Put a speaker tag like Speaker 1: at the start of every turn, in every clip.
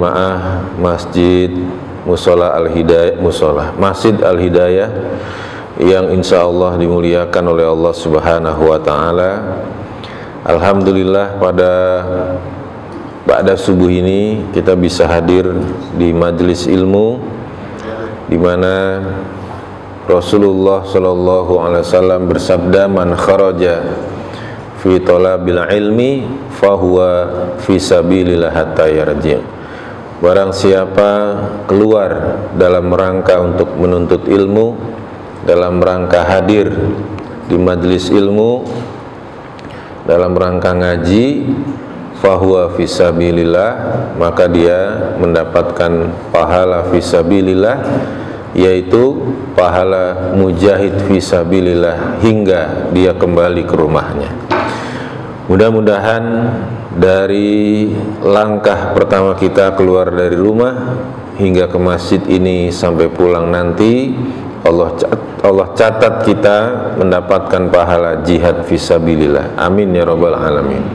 Speaker 1: jemaah Masjid Musola Al-Hidayah, Masjid Al-Hidayah yang insya Allah dimuliakan oleh Allah Subhanahu wa Ta'ala. Alhamdulillah pada subuh ini kita bisa hadir di majelis ilmu di mana Rasulullah Shallallahu Alaihi Wasallam bersabda, "Man kharaja fi talabil ilmi fahuwa fi sabilillah hatta yarji'." Barang siapa keluar dalam rangka untuk menuntut ilmu, dalam rangka hadir di majelis ilmu, dalam rangka ngaji, fahuwa fi sabilillah, maka dia mendapatkan pahala fi sabilillah, yaitu pahala mujahid fi sabilillah hingga dia kembali ke rumahnya. Mudah-mudahan dari langkah pertama kita keluar dari rumah hingga ke masjid ini sampai pulang nanti, Allah catat kita mendapatkan pahala jihad fisabilillah. Amin ya rabbal alamin.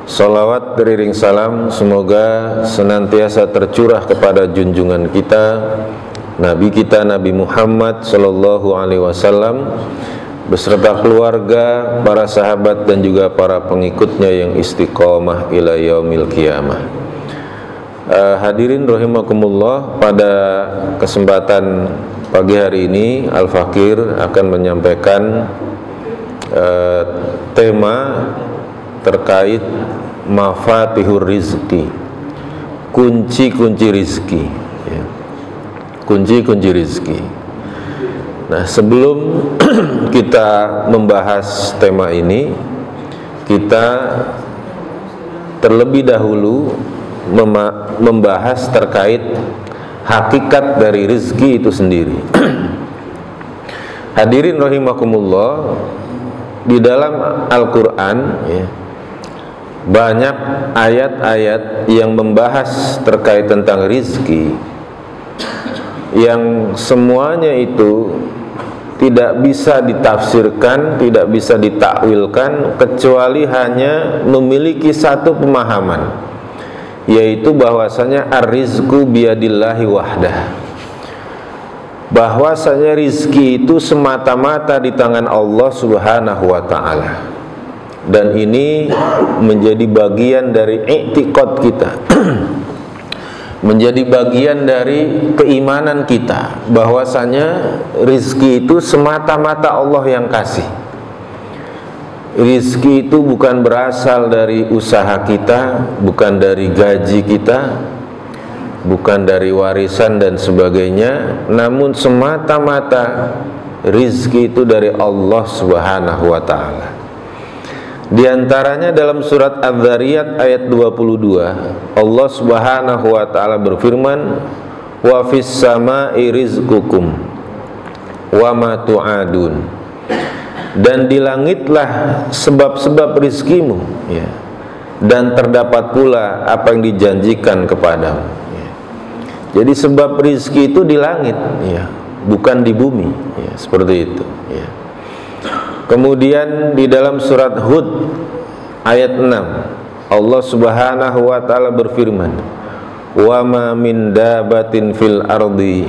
Speaker 1: Salawat beriring salam semoga senantiasa tercurah kepada junjungan kita, Nabi kita Nabi Muhammad Sallallahu Alaihi Wasallam beserta keluarga, para sahabat dan juga para pengikutnya yang istiqomah ila yaumil qiyamah. Hadirin rahimakumullah, pada kesempatan pagi hari ini Al-Fakir akan menyampaikan tema terkait mafatihur rizki, kunci-kunci rizki ya. Kunci-kunci rizki. Nah, sebelum kita membahas tema ini, kita terlebih dahulu membahas terkait hakikat dari rezeki itu sendiri. Hadirin rahimakumullah, di dalam Al-Quran ya, banyak ayat-ayat yang membahas terkait tentang rezeki, yang semuanya itu tidak bisa ditafsirkan, tidak bisa ditakwilkan kecuali hanya memiliki satu pemahaman, yaitu bahwasanya ar-rizqu biyadillahi wahdah, bahwasanya rizki itu semata-mata di tangan Allah Subhanahu wa Ta'ala. Dan ini menjadi bagian dari i'tiqad kita, menjadi bagian dari keimanan kita, bahwasanya rizki itu semata-mata Allah yang kasih. Rizki itu bukan berasal dari usaha kita, bukan dari gaji kita, bukan dari warisan dan sebagainya, namun semata-mata rizki itu dari Allah Subhanahu wa Ta'ala. Di antaranya dalam surat Adz-Dzariyat ayat 22, Allah Subhanahu wa Ta'ala berfirman, "Wa fis sama'i rizqukum wa ma tu'adun." Dan di langitlah sebab-sebab rizkimu ya, dan terdapat pula apa yang dijanjikan kepadamu ya. Jadi sebab rizki itu di langit ya, bukan di bumi ya, seperti itu ya. Kemudian di dalam surat Hud ayat 6, Allah Subhanahu wa Ta'ala berfirman, "Wa ma min dabatin fil ardi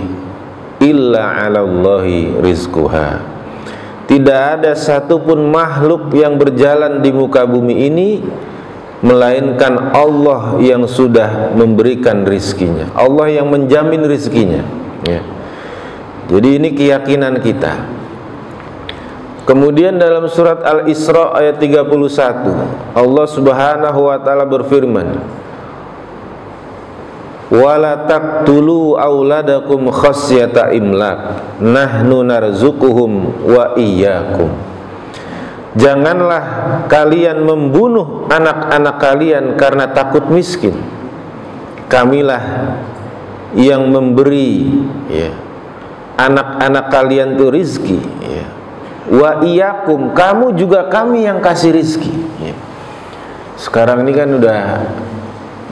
Speaker 1: illa 'alallahi rizquha." Tidak ada satupun makhluk yang berjalan di muka bumi ini melainkan Allah yang sudah memberikan rizkinya, Allah yang menjamin rizkinya ya. Jadi ini keyakinan kita. Kemudian dalam surat Al-Isra ayat 31, Allah Subhanahu wa Ta'ala berfirman, "Wala taqtulu auladakum khasyata imlak, nahnu narzuquhum wa iyyakum." Janganlah kalian membunuh anak-anak kalian karena takut miskin. Kamilah yang memberi ya, anak-anak kalian itu rizki ya. Wa iyyakum, kamu juga kami yang kasih rizki ya. Sekarang ini kan udah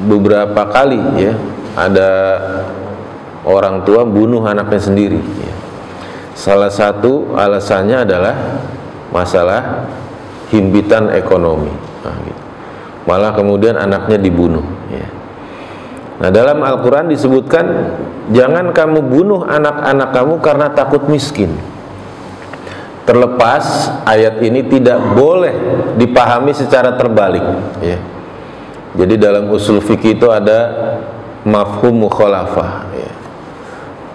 Speaker 1: beberapa kali ya, ada orang tua bunuh anaknya sendiri ya. Salah satu alasannya adalah masalah himpitan ekonomi. Nah, gitu. Malah kemudian anaknya dibunuh ya. Nah, dalam Al-Quran disebutkan jangan kamu bunuh anak-anak kamu karena takut miskin. Terlepas ayat ini tidak boleh dipahami secara terbalik, ya. Jadi dalam usul fikih itu ada mafhum mukhalafah, ya.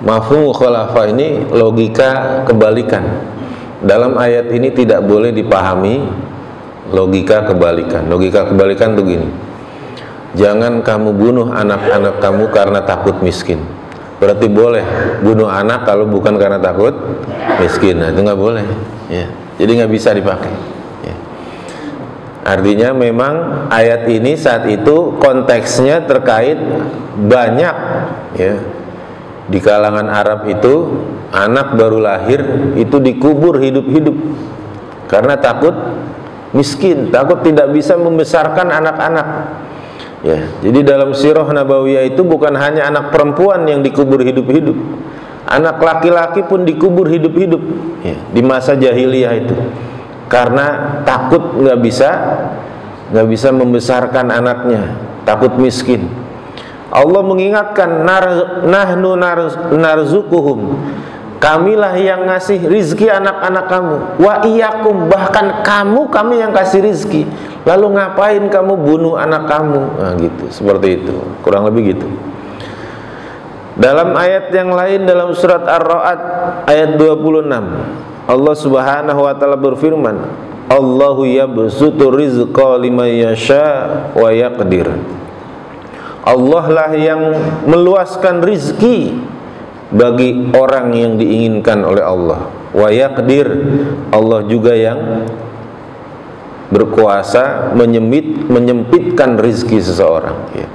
Speaker 1: Mafhum mukhalafah ini logika kebalikan. Dalam ayat ini tidak boleh dipahami logika kebalikan. Logika kebalikan itu gini: jangan kamu bunuh anak-anak kamu karena takut miskin. Berarti boleh bunuh anak kalau bukan karena takut miskin. Nah, itu nggak boleh, ya. Jadi nggak bisa dipakai, ya. Artinya memang ayat ini saat itu konteksnya terkait banyak, ya, di kalangan Arab itu anak baru lahir itu dikubur hidup-hidup karena takut miskin, takut tidak bisa membesarkan anak-anak, ya. Jadi dalam sirah nabawiyah itu bukan hanya anak perempuan yang dikubur hidup-hidup, anak laki-laki pun dikubur hidup-hidup, ya, di masa jahiliyah itu karena takut nggak bisa membesarkan anaknya, takut miskin. Allah mengingatkan, nahnu narzukuhum, kamilah yang ngasih rizki anak-anak kamu, wa iyakum, bahkan kami yang kasih rizki, lalu ngapain kamu bunuh anak kamu? Nah, gitu, seperti itu, kurang lebih gitu. Dalam ayat yang lain dalam surat Ar-Ra'd ayat 26, Allah Subhanahu wa taala berfirman, Allahu yabsutu rizqa liman yasha wa yaqdir. Allah lah yang meluaskan rizki bagi orang yang diinginkan oleh Allah. Wa yaqdir, Allah juga yang berkuasa menyempitkan rizki seseorang, ya.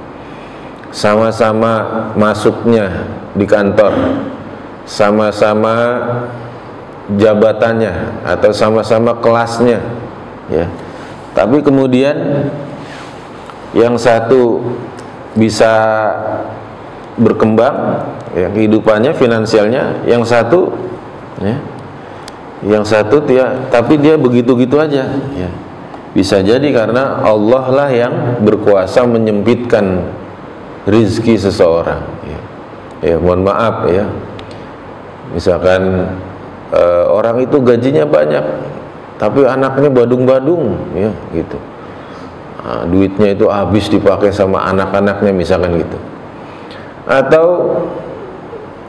Speaker 1: Sama-sama masuknya di kantor, sama-sama jabatannya atau sama-sama kelasnya, ya. Tapi kemudian yang satu bisa berkembang, ya, kehidupannya, finansialnya, yang satu, ya, tapi dia begitu-gitu aja, ya. Bisa jadi karena Allah lah yang berkuasa menyempitkan rizki seseorang, ya. Ya, mohon maaf, ya, misalkan orang itu gajinya banyak tapi anaknya badung-badung, ya, gitu. Nah, duitnya itu habis dipakai sama anak-anaknya, misalkan gitu. Atau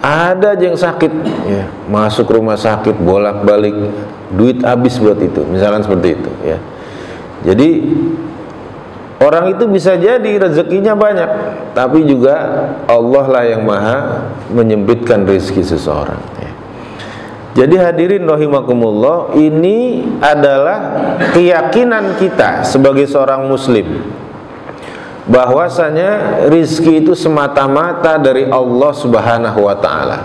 Speaker 1: ada aja yang sakit, ya, masuk rumah sakit bolak-balik, duit habis buat itu, misalkan seperti itu, ya. Jadi orang itu bisa jadi rezekinya banyak, tapi juga Allah lah yang maha menyempitkan rezeki seseorang, ya. Jadi hadirin rahimakumullah, ini adalah keyakinan kita sebagai seorang muslim, bahwasanya rizki itu semata-mata dari Allah Subhanahu wa ta'ala.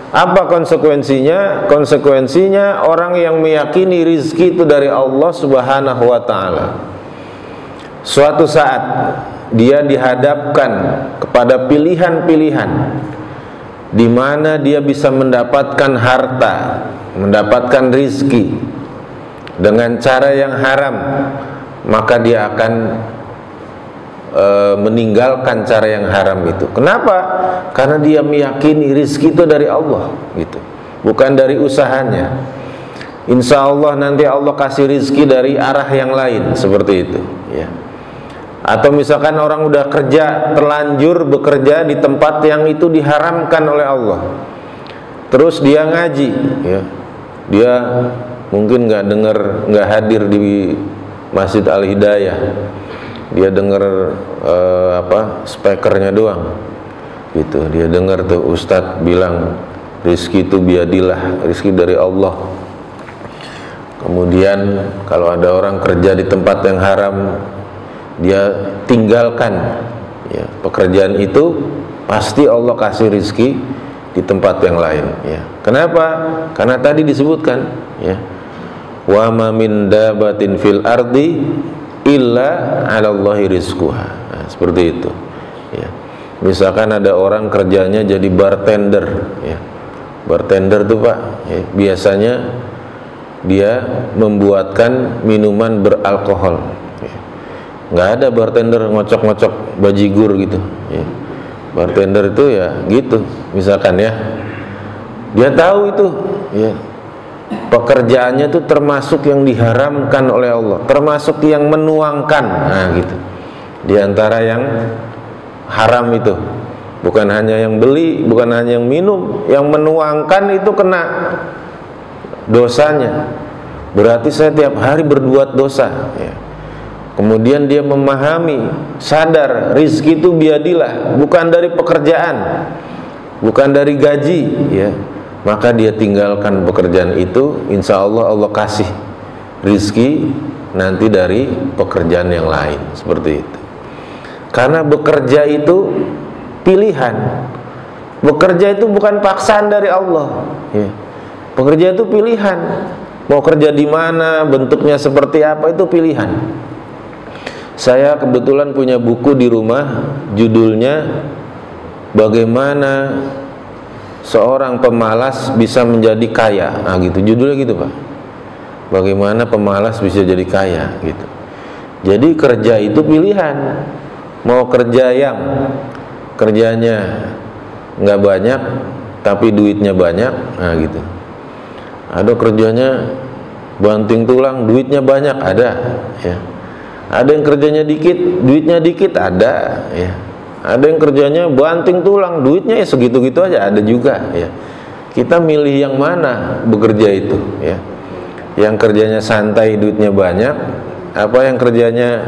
Speaker 1: Apa konsekuensinya? Konsekuensinya orang yang meyakini rizki itu dari Allah Subhanahu wa ta'ala, suatu saat dia dihadapkan kepada pilihan-pilihan di mana dia bisa mendapatkan harta, mendapatkan rizki dengan cara yang haram, maka dia akan meninggalkan cara yang haram itu. Kenapa? Karena dia meyakini rizki itu dari Allah, gitu, bukan dari usahanya. Insya Allah nanti Allah kasih rizki dari arah yang lain, seperti itu, ya. Atau misalkan orang udah kerja, terlanjur bekerja di tempat yang itu diharamkan oleh Allah, terus dia ngaji, ya, dia mungkin nggak hadir di Masjid Al-Hidayah, dia dengar speakernya doang, gitu. Dia dengar tuh Ustadz bilang rizki itu biadillah, rizki dari Allah. Kemudian kalau ada orang kerja di tempat yang haram, dia tinggalkan, ya, pekerjaan itu, pasti Allah kasih rizki di tempat yang lain, ya. Kenapa? Karena tadi disebutkan, ya, wa ma min dabatin fil ardi illa 'alallahi rizquha. Nah, seperti itu, ya. Misalkan ada orang kerjanya jadi bartender, ya. Bartender tuh, Pak, ya, biasanya dia membuatkan minuman beralkohol. Nggak ada bartender ngocok-ngocok bajigur gitu, ya. Bartender itu ya gitu, misalkan ya, dia tahu itu ya, pekerjaannya itu termasuk yang diharamkan oleh Allah, termasuk yang menuangkan, nah gitu. Di antara yang haram itu, bukan hanya yang beli, bukan hanya yang minum, yang menuangkan itu kena dosanya. Berarti saya tiap hari berbuat dosa ya. Kemudian dia memahami, sadar rizki itu biadillah, bukan dari pekerjaan, bukan dari gaji ya. Maka dia tinggalkan pekerjaan itu, insya Allah Allah kasih rizki nanti dari pekerjaan yang lain, seperti itu. Karena bekerja itu pilihan, bekerja itu bukan paksaan dari Allah ya. Bekerja itu pilihan, mau kerja di mana, bentuknya seperti apa, itu pilihan. Saya kebetulan punya buku di rumah, judulnya Bagaimana Seorang Pemalas Bisa Menjadi Kaya. Nah gitu, judulnya gitu Pak. Bagaimana pemalas bisa jadi kaya gitu. Jadi kerja itu pilihan. Mau kerja yang kerjanya nggak banyak tapi duitnya banyak, nah gitu. Ada kerjanya banting tulang, duitnya banyak, ada ya. Ada yang kerjanya dikit, duitnya dikit, ada ya. Ada yang kerjanya banting tulang, duitnya ya segitu-gitu aja, ada juga ya. Kita milih yang mana bekerja itu ya. Yang kerjanya santai, duitnya banyak, apa yang kerjanya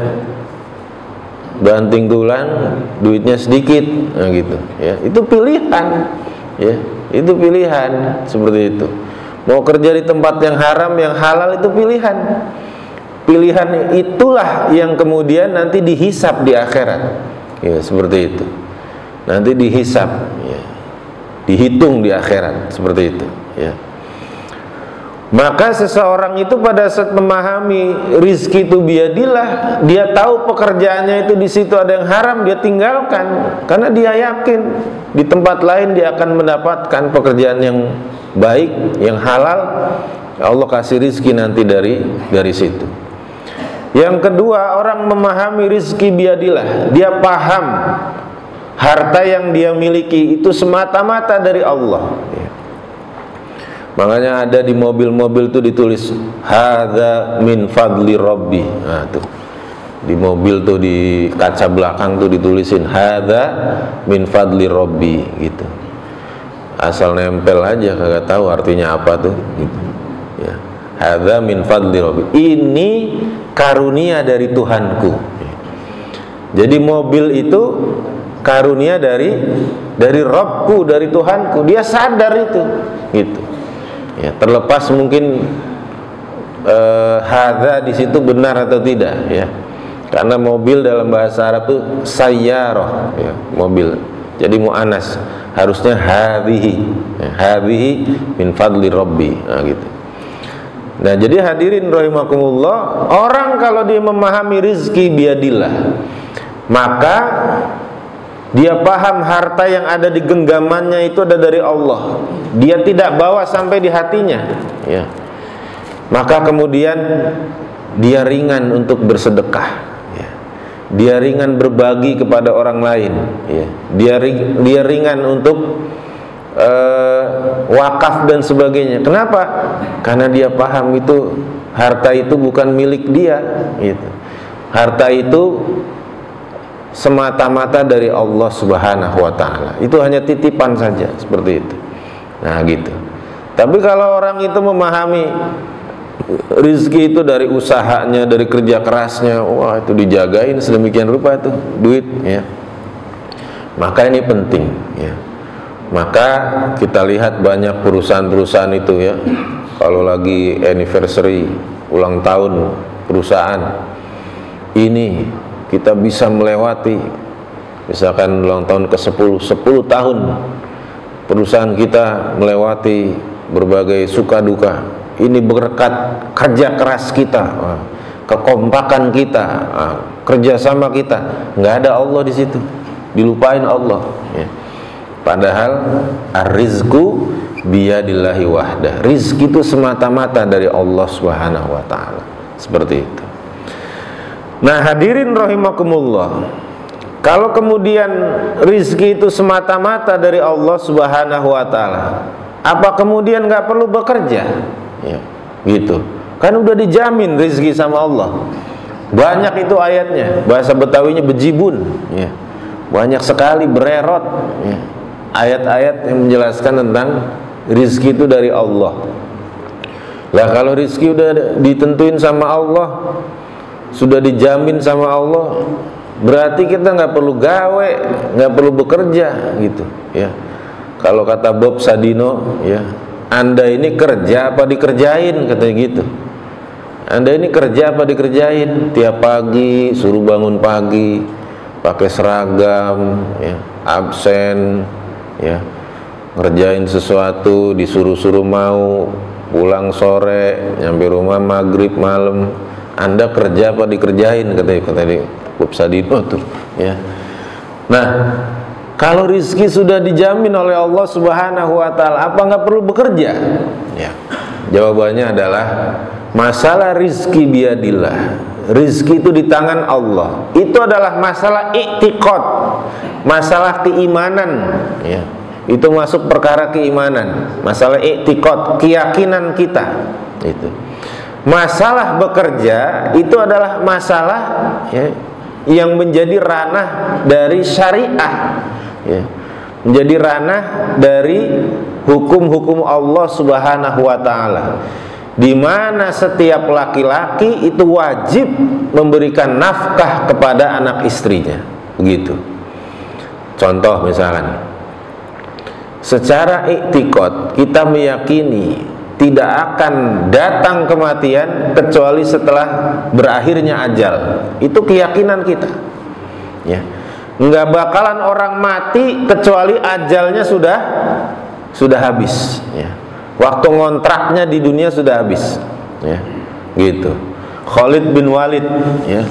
Speaker 1: banting tulang, duitnya sedikit, nah gitu ya. Itu pilihan ya. Itu pilihan seperti itu. Mau kerja di tempat yang haram, yang halal, itu pilihan. Pilihan itulah yang kemudian nanti dihisab di akhirat ya, seperti itu. Nanti dihisab ya, dihitung di akhirat, seperti itu ya. Maka seseorang itu pada saat memahami rizki itu biadillah, dia tahu pekerjaannya itu di situ ada yang haram, dia tinggalkan, karena dia yakin di tempat lain dia akan mendapatkan pekerjaan yang baik, yang halal. Allah kasih rizki nanti dari situ. Yang kedua, orang memahami rizki biadillah, dia paham harta yang dia miliki itu semata-mata dari Allah. Makanya ada di mobil-mobil itu ditulis hadza min fadli rabbi. Nah tuh di mobil tuh, di kaca belakang tuh ditulisin hadza min fadli rabbi gitu. Asal nempel aja, kagak tahu artinya apa tuh gitu ya. Hadza min fadli rabbi, ini karunia dari Tuhanku. Jadi mobil itu karunia dari Rabbku, dari Tuhanku. Dia sadar itu gitu ya. Terlepas mungkin hadza di situ benar atau tidak ya. Karena mobil dalam bahasa Arab itu sayyarah ya, mobil. Jadi mu'annas, harusnya hadhihi ya, hadhihi min fadli rabbi, nah gitu. Nah jadi hadirin rahimakumullah, orang kalau dia memahami rizki biadillah, maka dia paham harta yang ada di genggamannya itu ada dari Allah. Dia tidak bawa sampai di hatinya ya. Maka kemudian dia ringan untuk bersedekah ya. Dia ringan berbagi kepada orang lain ya. Dia ringan untuk wakaf dan sebagainya. Kenapa? Karena dia paham itu harta itu bukan milik dia gitu. Harta itu semata-mata dari Allah Subhanahu wa taala. Itu hanya titipan saja, seperti itu. Nah, gitu. Tapi kalau orang itu memahami rizki itu dari usahanya, dari kerja kerasnya, wah itu dijagain sedemikian rupa itu duit ya. Maka ini penting ya. Maka kita lihat banyak perusahaan-perusahaan itu ya, kalau lagi anniversary, ulang tahun perusahaan ini, kita bisa melewati, misalkan ulang tahun ke-10, 10 tahun perusahaan kita melewati berbagai suka duka. Ini berkat kerja keras kita, kekompakan kita, kerjasama kita. Nggak ada Allah di situ, dilupain Allah ya. Padahal ar-rizqu biyadillahi wahdah. Rizki itu semata-mata dari Allah Subhanahu wa taala. Seperti itu. Nah, hadirin rahimakumullah. Kalau kemudian rizki itu semata-mata dari Allah Subhanahu wa Ta'ala, apa kemudian nggak perlu bekerja? Ya, gitu. Kan udah dijamin rizki sama Allah. Banyak itu ayatnya, bahasa Betawinya bejibun. Ya. Banyak sekali bererot. Ya. Ayat-ayat yang menjelaskan tentang rizki itu dari Allah. Lah kalau rizki udah ditentuin sama Allah, sudah dijamin sama Allah, berarti kita nggak perlu gawe, nggak perlu bekerja, gitu. Ya. Kalau kata Bob Sadino, ya, Anda ini kerja apa dikerjain, katanya gitu. Anda ini kerja apa dikerjain? Tiap pagi suruh bangun pagi, pakai seragam, ya, absen, ya, ngerjain sesuatu, disuruh-suruh mau, pulang sore, nyampe rumah maghrib malam. Anda kerja apa dikerjain, kata Bob Sadino tuh, ya. Nah, kalau rizki sudah dijamin oleh Allah Subhanahu wa Ta'ala, apa nggak perlu bekerja? Ya. Jawabannya adalah masalah rizki biadillah. Rizki itu di tangan Allah. Itu adalah masalah i'tiqad, masalah keimanan, ya. Itu masuk perkara keimanan, masalah i'tiqad, keyakinan kita. Itu. Masalah bekerja itu adalah masalah, ya, yang menjadi ranah dari syariah, ya. Menjadi ranah dari hukum-hukum Allah Subhanahu wa Ta'ala, di mana setiap laki-laki itu wajib memberikan nafkah kepada anak istrinya, begitu. Contoh misalkan, secara i'tiqad kita meyakini tidak akan datang kematian kecuali setelah berakhirnya ajal. Itu keyakinan kita, ya. Nggak bakalan orang mati kecuali ajalnya sudah habis, ya. Waktu ngontraknya di dunia sudah habis, ya, gitu. Khalid bin Walid, ya,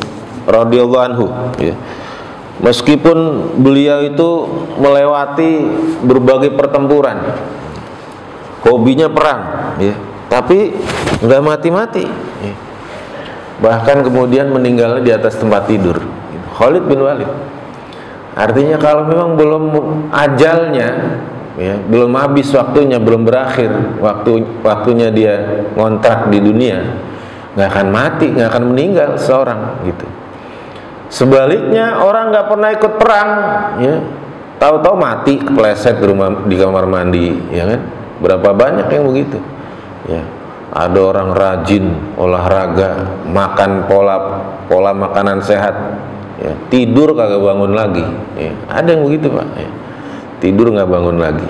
Speaker 1: radhiyallahu anhu, ya. Meskipun beliau itu melewati berbagai pertempuran, hobinya perang, ya, tapi nggak mati-mati, ya. Bahkan kemudian meninggalnya di atas tempat tidur. Khalid bin Walid. Artinya kalau memang belum ajalnya, ya, belum habis waktunya, belum berakhir waktunya dia ngontrak di dunia, nggak akan mati, nggak akan meninggal seorang, gitu. Sebaliknya orang nggak pernah ikut perang, ya, tahu-tahu mati kepleset di kamar mandi, ya kan? Berapa banyak yang begitu, ya. Ada orang rajin olahraga, makan pola makanan sehat, ya, tidur kagak bangun lagi, ya. Ada yang begitu, Pak, ya. Tidur nggak bangun lagi.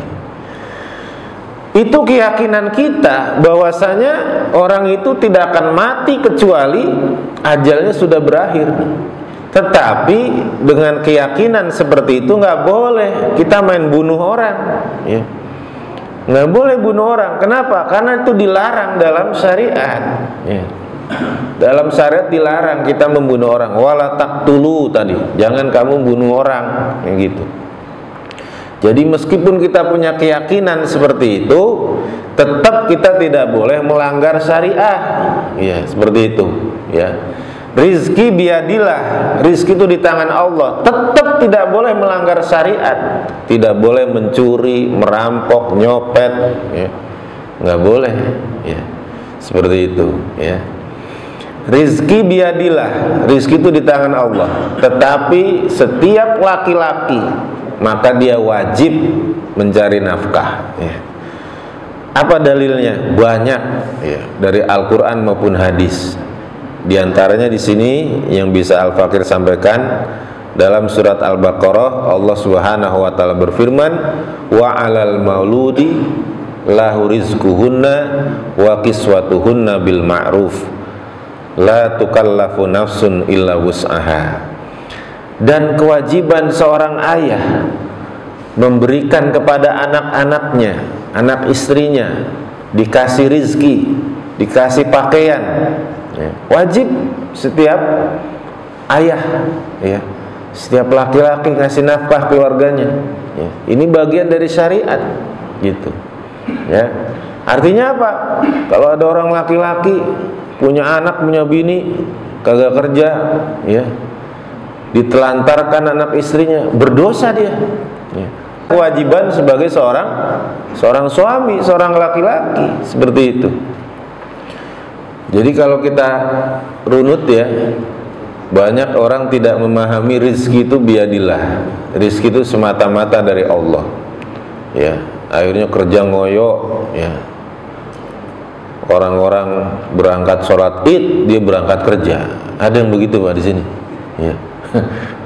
Speaker 1: Itu keyakinan kita bahwasanya orang itu tidak akan mati kecuali ajalnya sudah berakhir. Tetapi dengan keyakinan seperti itu nggak boleh kita main bunuh orang, ya. Nggak boleh bunuh orang. Kenapa? Karena itu dilarang dalam syariat, ya. Dalam syariat dilarang kita membunuh orang. Wala taqtulu tadi, jangan kamu bunuh orang, ya, gitu. Jadi meskipun kita punya keyakinan seperti itu, tetap kita tidak boleh melanggar syariah, ya, seperti itu, ya. Rizki biadillah, rizki itu di tangan Allah, tetap tidak boleh melanggar syariat, tidak boleh mencuri, merampok, nyopet, ya. Nggak boleh, ya. Seperti itu, ya. Rizki biadillah, rizki itu di tangan Allah, tetapi setiap laki-laki maka dia wajib mencari nafkah, ya. Apa dalilnya? Banyak, ya, dari Al-Quran maupun hadis. Di antaranya di sini yang bisa Al-Fakir sampaikan dalam surat Al-Baqarah, Allah Subhanahu wa Ta'ala berfirman, wa 'alal mauludi lahu rizquhunna wa kiswatuhunna bil ma'ruf la tukallafu nafsun illa wus'aha. Dan kewajiban seorang ayah memberikan kepada anak-anaknya, anak istrinya, dikasih rizki, dikasih pakaian, ya. Wajib setiap ayah, ya, setiap laki-laki ngasih nafkah keluarganya, ya. Ini bagian dari syariat, gitu, ya. Artinya apa? Kalau ada orang laki-laki punya anak, punya bini, kagak kerja, ya, ditelantarkan anak istrinya, berdosa dia. Ya. Kewajiban sebagai seorang suami, seorang laki-laki seperti itu. Jadi kalau kita runut ya, banyak orang tidak memahami rizki itu biadillah. Rizki itu semata-mata dari Allah. Ya, akhirnya kerja ngoyo. Ya, orang-orang berangkat sholat id, dia berangkat kerja. Ada yang begitu Pak di sini. Ya.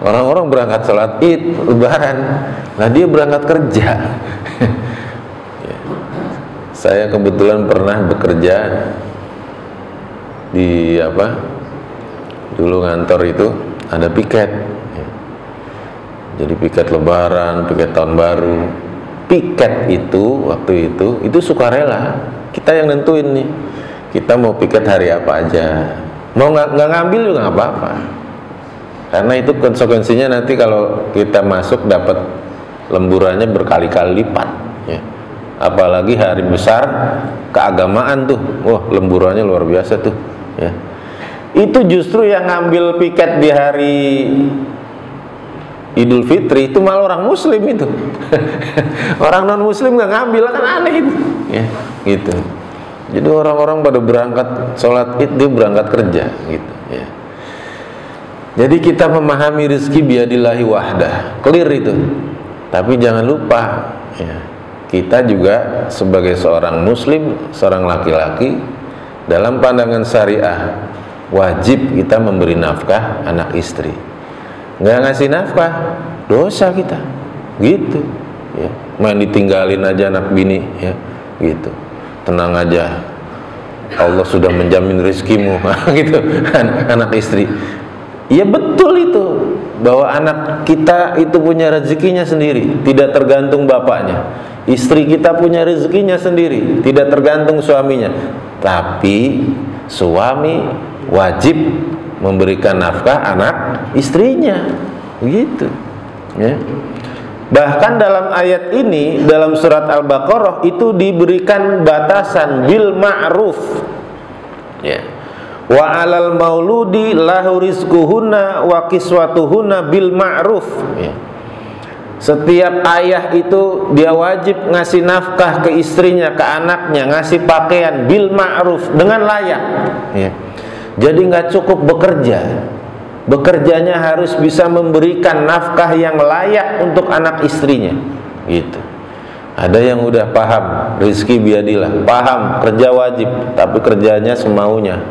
Speaker 1: Orang-orang berangkat sholat id, lebaran, nah dia berangkat kerja. Ya. Saya kebetulan pernah bekerja di dulu ngantor itu ada piket. Ya. Jadi piket lebaran, piket tahun baru. Piket itu waktu itu sukarela. Kita yang nentuin nih, kita mau piket hari apa aja, mau nggak ngambil juga nggak apa-apa, karena itu konsekuensinya nanti kalau kita masuk dapat lemburannya berkali-kali lipat. Ya. Apalagi hari besar keagamaan tuh, wah lemburannya luar biasa tuh. Ya. Itu justru yang ngambil piket di hari Idul Fitri itu malah orang Muslim itu. Orang non Muslim nggak ngambil, kan aneh itu. Ya, gitu. Jadi orang-orang pada berangkat sholat id, dia berangkat kerja, gitu. Ya. Jadi kita memahami rezeki biadillahi wahdah, clear itu. Tapi jangan lupa, ya, kita juga sebagai seorang Muslim, seorang laki-laki, dalam pandangan syariah wajib kita memberi nafkah anak istri. Nggak ngasih nafkah, dosa kita, gitu. Ya. Main ditinggalin aja anak bini, ya, gitu. Tenang aja, Allah sudah menjamin rezekimu, gitu. Anak istri, ya betul itu, bahwa anak kita itu punya rezekinya sendiri, tidak tergantung bapaknya. Istri kita punya rezekinya sendiri, tidak tergantung suaminya. Tapi suami wajib memberikan nafkah anak istrinya, begitu. Ya. Bahkan dalam ayat ini, dalam surat Al-Baqarah itu diberikan batasan bil ma'ruf. Ya. Wa 'alal mauludi lahu rizquhunna wa kiswatuhunna bil ma'ruf. Ya. Setiap ayah itu dia wajib ngasih nafkah ke istrinya, ke anaknya, ngasih pakaian bil ma'ruf, dengan layak. Ya. Jadi nggak cukup bekerja, bekerjanya harus bisa memberikan nafkah yang layak untuk anak istrinya, gitu. Ada yang udah paham rezeki biadillah, paham kerja wajib, tapi kerjanya semaunya,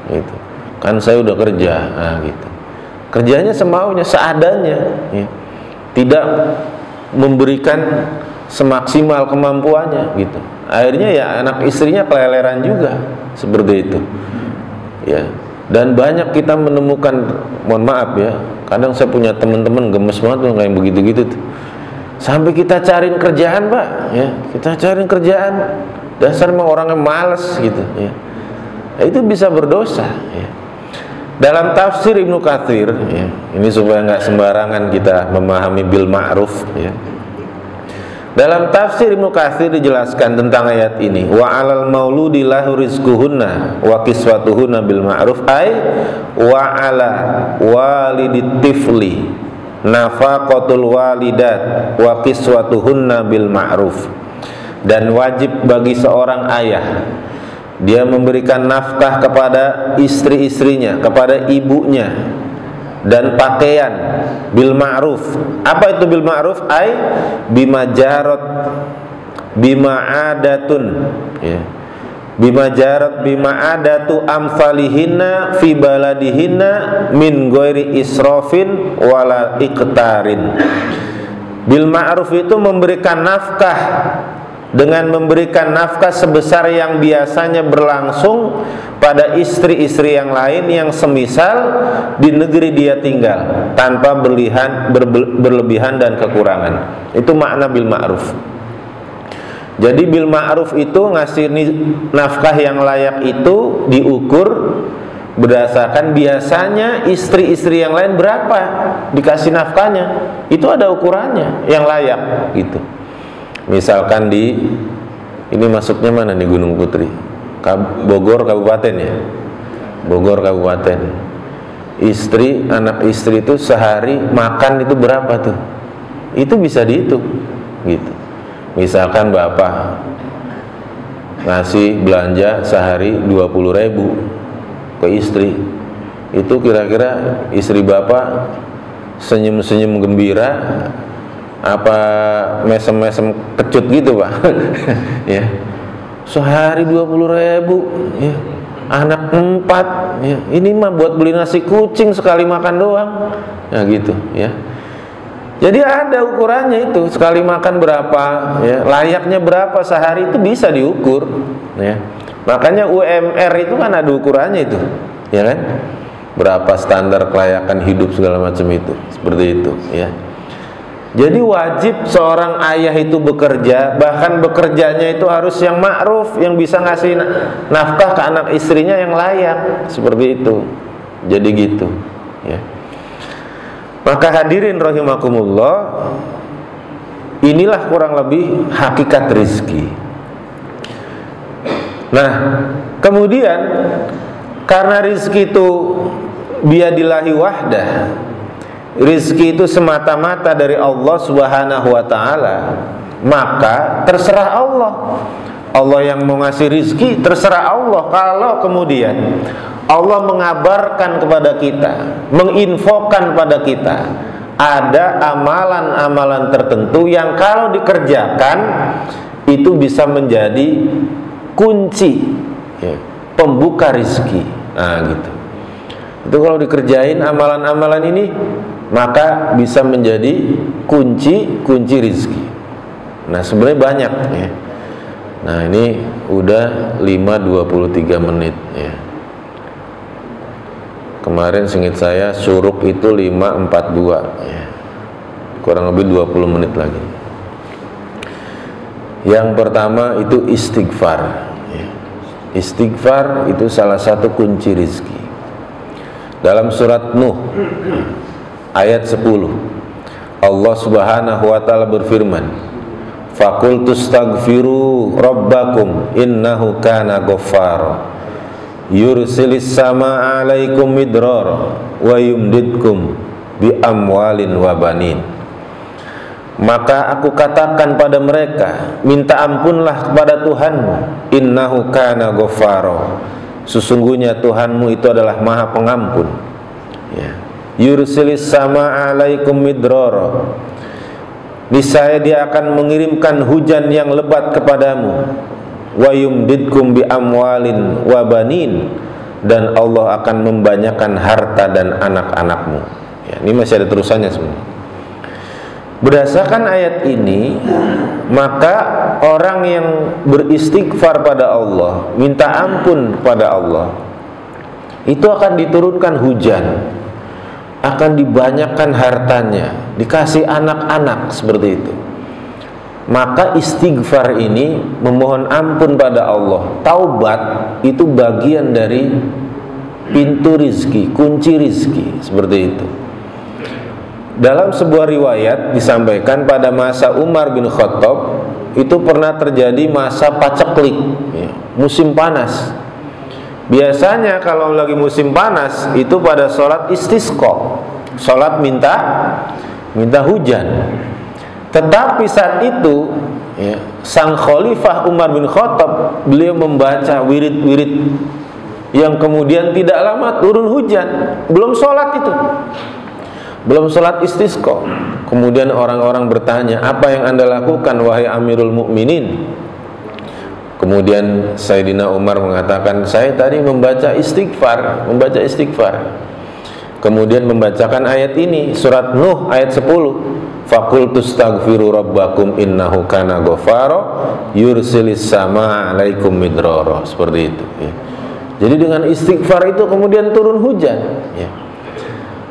Speaker 1: gitu. Kan saya udah kerja, nah, gitu. Kerjanya semaunya, seadanya, ya. Tidak memberikan semaksimal kemampuannya, gitu. Akhirnya ya anak istrinya keleleran juga, seperti itu. Ya, dan banyak kita menemukan, mohon maaf ya, kadang saya punya teman-teman gemes banget tuh kayak begitu-gitu tuh. Sampai kita cariin kerjaan, Pak, ya, kita cariin kerjaan, dasar memang orangnya malas gitu, ya. Nah, itu bisa berdosa, ya. Dalam tafsir Ibnu Katsir, ya, ini supaya nggak sembarangan kita memahami bil ma'ruf, ya. Dalam tafsir Ibnu Katsir dijelaskan tentang ayat ini, wa 'alal mauludi lahu rizquhunna wa kiswatuhunna bil ma'ruf, ay wa 'ala walidit tifli nafaqatul walidat wa kiswatuhunna bil ma'ruf. Dan wajib bagi seorang ayah dia memberikan nafkah kepada istri-istrinya, kepada ibunya, dan pakaian bil ma'ruf. Apa itu bil ma'ruf? Ai bima jarat bima adatun, ya. Bima jarat bima adatu amsalihinna fi baladihinna min ghairi israfin wala iqtarin. Bil ma'ruf itu memberikan nafkah, dengan memberikan nafkah sebesar yang biasanya berlangsung pada istri-istri yang lain yang semisal di negeri dia tinggal, tanpa berlebihan dan kekurangan. Itu makna bil ma'ruf. Jadi bil ma'ruf itu ngasih nafkah yang layak itu diukur berdasarkan biasanya istri-istri yang lain berapa dikasih nafkahnya. Itu ada ukurannya yang layak, gitu. Misalkan ini masuknya mana nih Gunung Putri? Bogor Kabupaten, ya. Bogor Kabupaten. istri, anak istri itu sehari makan itu berapa tuh? Itu bisa dihitung gitu. Misalkan bapak ngasih belanja sehari 20.000 ke istri, itu kira-kira istri bapak senyum-senyum gembira apa mesem-mesem kecut gitu pak? Ya, sehari 20.000 ya, anak 4 ya, ini mah buat beli nasi kucing sekali makan doang ya gitu ya. Jadi ada ukurannya itu, sekali makan berapa ya, layaknya berapa sehari itu bisa diukur ya. Makanya UMR itu kan ada ukurannya itu ya kan, berapa standar kelayakan hidup segala macam itu, seperti itu ya. Jadi wajib seorang ayah itu bekerja, bahkan bekerjanya itu harus yang ma'ruf, yang bisa ngasih nafkah ke anak istrinya yang layak, seperti itu. Jadi gitu ya. Maka hadirin rahimakumullah, inilah kurang lebih hakikat rizki. Nah, kemudian karena rizki itu biadillahi wahdah, rizki itu semata-mata dari Allah Subhanahu wa ta'ala, maka terserah Allah. Allah yang mau ngasih rizki, terserah Allah. Kalau kemudian Allah mengabarkan kepada kita, menginfokan pada kita, ada amalan-amalan tertentu yang kalau dikerjakan itu bisa menjadi kunci ya, pembuka rizki. Nah gitu. Itu kalau dikerjain amalan-amalan ini, maka bisa menjadi kunci rizki. Nah sebenarnya banyak ya. Nah ini udah 5:23 menit ya. Kemarin seingat saya syuruk itu 5:42 ya. Kurang lebih 20 menit lagi. Yang pertama itu istighfar ya. Istighfar itu salah satu kunci rizki. Dalam surat Nuh ayat 10, Allah Subhanahu wa ta'ala berfirman, faqultu astaghfiru rabbakum innahu kana ghaffara yursilis samaa 'alaikum midrara wa yumdidkum bi amwalin wa banin. Maka aku katakan pada mereka, minta ampunlah kepada Tuhanmu, innahu kana ghaffara, sesungguhnya Tuhanmu itu adalah Maha Pengampun ya. Yursilis samaa 'alaikum midrara, niscaya dia akan mengirimkan hujan yang lebat kepadamu, wa yumdidkum bi amwalin wa banin, dan Allah akan membanyakan harta dan anak-anakmu ya. Ini masih ada terusannya semua. Berdasarkan ayat ini, maka orang yang beristighfar pada Allah, minta ampun pada Allah, itu akan diturunkan hujan, akan dibanyakan hartanya, dikasih anak-anak, seperti itu. Maka istighfar ini, memohon ampun pada Allah, taubat, itu bagian dari pintu rizki, kunci rizki, seperti itu. Dalam sebuah riwayat disampaikan pada masa Umar bin Khattab itu pernah terjadi masa paceklik ya, musim panas. Biasanya kalau lagi musim panas itu pada sholat istisqa, sholat minta hujan. Tetapi saat itu ya, sang khalifah Umar bin Khattab, beliau membaca wirid-wirid yang kemudian tidak lama turun hujan. Belum sholat itu, belum sholat istisqa. Kemudian orang-orang bertanya, apa yang anda lakukan wahai Amirul Mukminin? Kemudian Sayyidina Umar mengatakan, saya tadi membaca istighfar. Kemudian membacakan ayat ini, surat Nuh ayat 10, faqultu astaghfiru rabbakum innahu kana ghaffara yursilis samaa 'alaikum midrara, seperti itu ya. Jadi dengan istighfar itu kemudian turun hujan ya.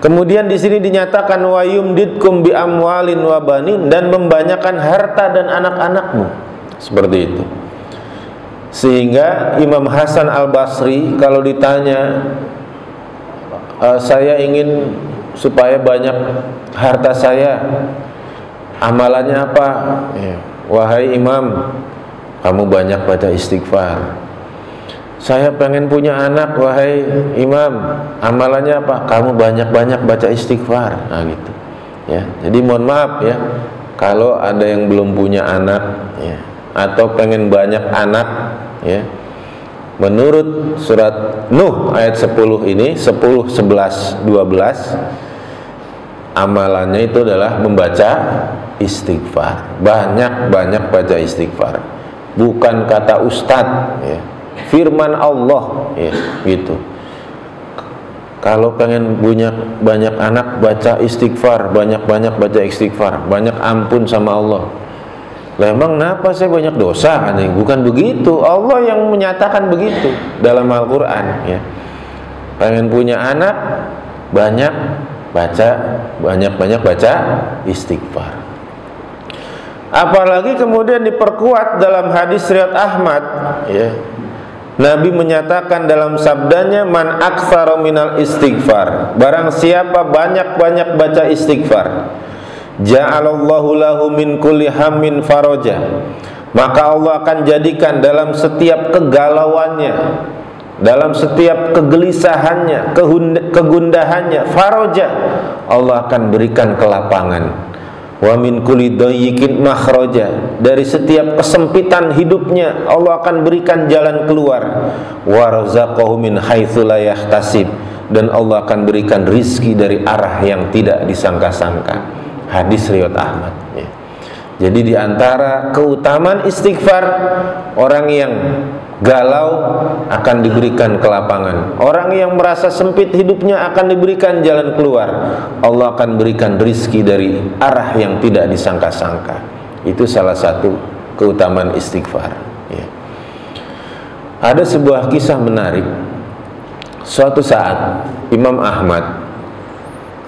Speaker 1: Kemudian di sini dinyatakan wa yumdidkum bi amwalin wa banin, dan membanyakan harta dan anak-anakmu, seperti itu. Sehingga Imam Hasan Al-Basri kalau ditanya, saya ingin supaya banyak harta saya, amalannya apa? Ya, wahai Imam, kamu banyak baca istighfar. Saya pengen punya anak, wahai imam, amalannya apa? Kamu banyak-banyak baca istighfar. Nah gitu ya. Jadi mohon maaf ya, kalau ada yang belum punya anak ya, atau pengen banyak anak ya, menurut surat Nuh ayat 10 ini, 10, 11, 12, amalannya itu adalah membaca istighfar. Banyak-banyak baca istighfar. Bukan kata ustadz ya, firman Allah ya, gitu. Kalau pengen punya banyak anak, baca istighfar, banyak-banyak baca istighfar, banyak ampun sama Allah. Lah emang kenapa saya banyak dosa kan? Bukan begitu. Allah yang menyatakan begitu dalam Al-Qur'an ya. Pengen punya anak, banyak-banyak baca istighfar. Apalagi kemudian diperkuat dalam hadis riwayat Ahmad ya. Nabi menyatakan dalam sabdanya, man aktsara minal istighfar, barang siapa banyak-banyak baca istighfar, ja'alallahu lahu min kulli hammin faraja, maka Allah akan jadikan dalam setiap kegalauannya, dalam setiap kegelisahannya, kegundahannya, faraja, Allah akan berikan kelapangan. Wa min kulli dayyikin makhraja, dari setiap kesempitan hidupnya Allah akan berikan jalan keluar. Wa razaqahu min haitsu la yahtasib, dan Allah akan berikan rizki dari arah yang tidak disangka-sangka. Hadis riwayat Ahmad ya. Jadi diantara keutamaan istighfar, orang yang galau akan diberikan kelapangan, orang yang merasa sempit hidupnya akan diberikan jalan keluar. Allah akan berikan rizki dari arah yang tidak disangka-sangka. Itu salah satu keutamaan istighfar ya. Ada sebuah kisah menarik. Suatu saat Imam Ahmad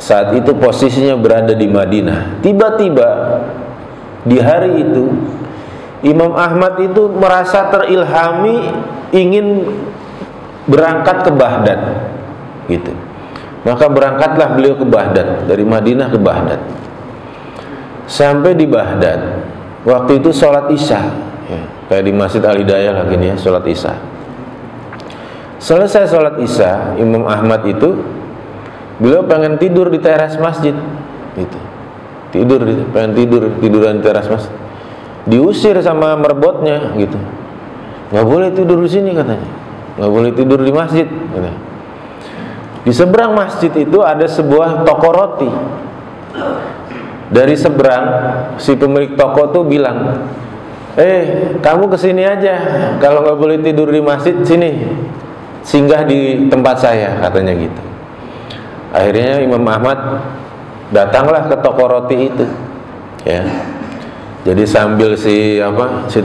Speaker 1: saat itu posisinya berada di Madinah. Tiba-tiba di hari itu Imam Ahmad itu merasa terilhami ingin berangkat ke Baghdad gitu. Maka berangkatlah beliau ke Baghdad, dari Madinah ke Baghdad. Sampai di Baghdad, waktu itu sholat Isya ya, kayak di Masjid Al-Hidayah lagi nih ya, sholat Isya. Selesai sholat Isya, Imam Ahmad itu beliau pengen tidur di teras masjid gitu. Pengen tiduran di teras masjid. Diusir sama merbotnya gitu. Nggak boleh tidur di sini katanya. Nggak boleh tidur di masjid katanya. Di seberang masjid itu ada sebuah toko roti. Dari seberang si pemilik toko tuh bilang, kamu kesini aja. Kalau nggak boleh tidur di masjid, sini singgah di tempat saya katanya gitu. Akhirnya Imam Ahmad datanglah ke toko roti itu ya. Jadi sambil si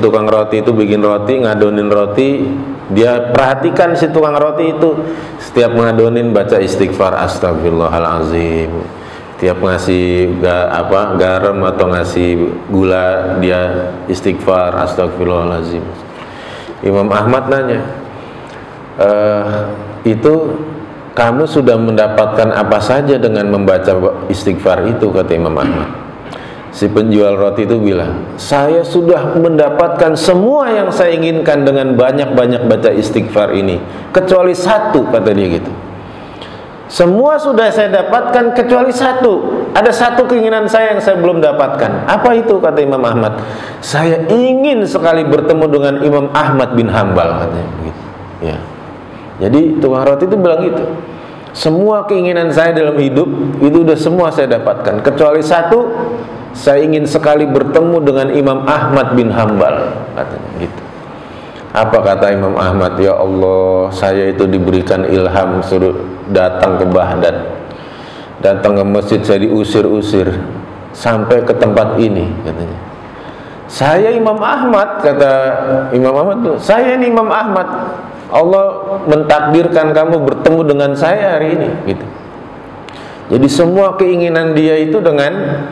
Speaker 1: tukang roti itu bikin roti, ngadonin roti, dia perhatikan si tukang roti itu setiap ngadonin baca istighfar, astagfirullahalazim. Tiap ngasih garam atau ngasih gula, dia istighfar, astagfirullahalazim. Imam Ahmad nanya, itu kamu sudah mendapatkan apa saja dengan membaca istighfar itu, kata Imam Ahmad. Si penjual roti itu bilang, saya sudah mendapatkan semua yang saya inginkan dengan banyak-banyak baca istighfar ini, kecuali satu, kata dia gitu. Semua sudah saya dapatkan kecuali satu. Ada satu keinginan saya yang saya belum dapatkan. Apa itu, kata Imam Ahmad? Saya ingin sekali bertemu dengan Imam Ahmad bin Hanbal, katanya begitu ya. Jadi tukang roti itu bilang gitu, semua keinginan saya dalam hidup itu udah semua saya dapatkan, kecuali satu, saya ingin sekali bertemu dengan Imam Ahmad bin Hanbal, katanya gitu. Apa kata Imam Ahmad? Ya Allah, saya itu diberikan ilham suruh datang ke Baghdad, datang ke masjid, saya diusir-usir sampai ke tempat ini, katanya. Saya Imam Ahmad, kata Imam Ahmad tuh, saya ini Imam Ahmad, Allah mentakdirkan kamu bertemu dengan saya hari ini gitu. Jadi semua keinginan dia itu dengan